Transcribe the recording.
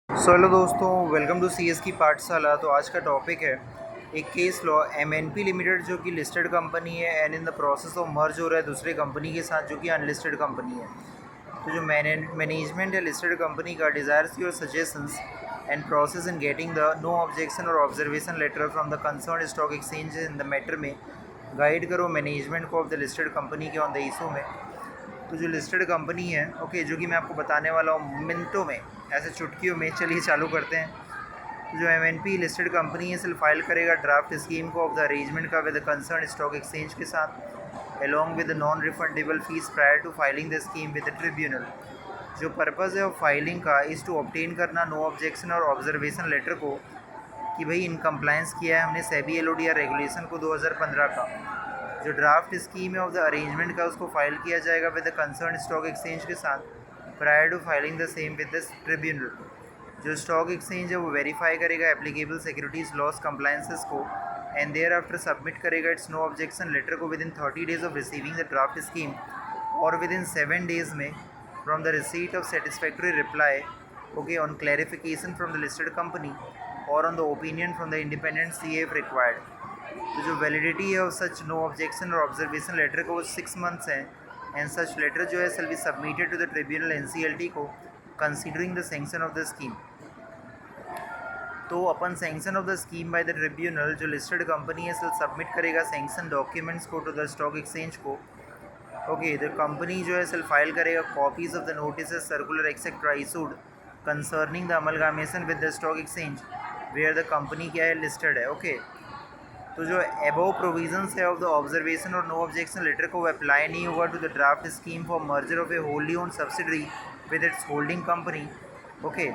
Hello दोस्तों, welcome to CS की पाठशाला। तो आज का टॉपिक है एक केस लॉ। एमएनपी लिमिटेड जो कि लिस्टेड कंपनी है and in the process of merge हो रहा है दूसरे कंपनी के साथ जो कि अनलिस्टेड कंपनी है। तो जो मैनेजमेंट है लिस्टेड कंपनी का desires your suggestions and process in getting the no objection और observation letter from the concern stock exchange in the matter में गाइड करो मैनेजमेंट को ऑफ द लिस्टेड कंपनी के ऑन द इशू में। तो जो listed company है okay, जो कि मैं आपको बताने वाला हूँ मिनटों में, ऐसे चुटकियों में। चलिए चालू करते हैं। तो जो एमएनपी लिस्टेड कंपनी है सिर्फ फाइल करेगा ड्राफ्ट स्कीम को ऑफ द अरेंजमेंट का विद कंसर्न स्टॉक एक्सचेंज के साथ along with non refundable fees prior to filing the scheme with the tribunal. जो पर्पज़ है ऑफ फाइलिंग का इज़ टू ऑब्टेन करना नो ऑब्जेक्शन और ऑब्जर्वेशन लेटर को कि भाई इन कंप्लायंस किया है हमने सेबी एलओडीआर रेगुलेशन को 2015 का। जो ड्राफ्ट स्कीम है ऑफ द अरेंजमेंट का उसको फाइल किया जाएगा with the concern stock exchange के साथ prior to filing the same with the tribunal. जो स्टॉक एक्सचेंज है वो वेरीफाई करेगा एप्लीकेबल सिक्योरिटीज़ लॉस कंप्लायंसेस को एंड देयर आफ्टर सबमिट करेगा इट्स नो ऑब्जेक्शन लेटर को within 30 days of receiving the draft scheme और within 7 days में from the receipt of satisfactory reply okay on clarification from the listed company और on the opinion from the independent C F required. तो जो validity है of such no objection और observation letter का वो 6 months है and such letter जो है shall be submitted to the tribunal NCLT को considering the sanction of the scheme. तो अपन sanction of the scheme by the tribunal जो लिस्टेड कंपनी है सबमिट करेगा सैंक्शन डॉक्यूमेंट्स को टू द स्टॉक एक्सचेंज को। ओके, द कंपनी जो है सेल्फ फाइल करेगा copies of the notice circular etcetera issued concerning the amalgamation with the stock exchange where the company क्या है listed है। ओके, तो जो एबव प्रोविजंस है ऑफ द ऑब्जर्वेशन और नो ऑब्जेक्शन लेटर को अप्लाई नहीं होगा to the draft scheme for merger of a wholly owned subsidiary with its holding company. Okay,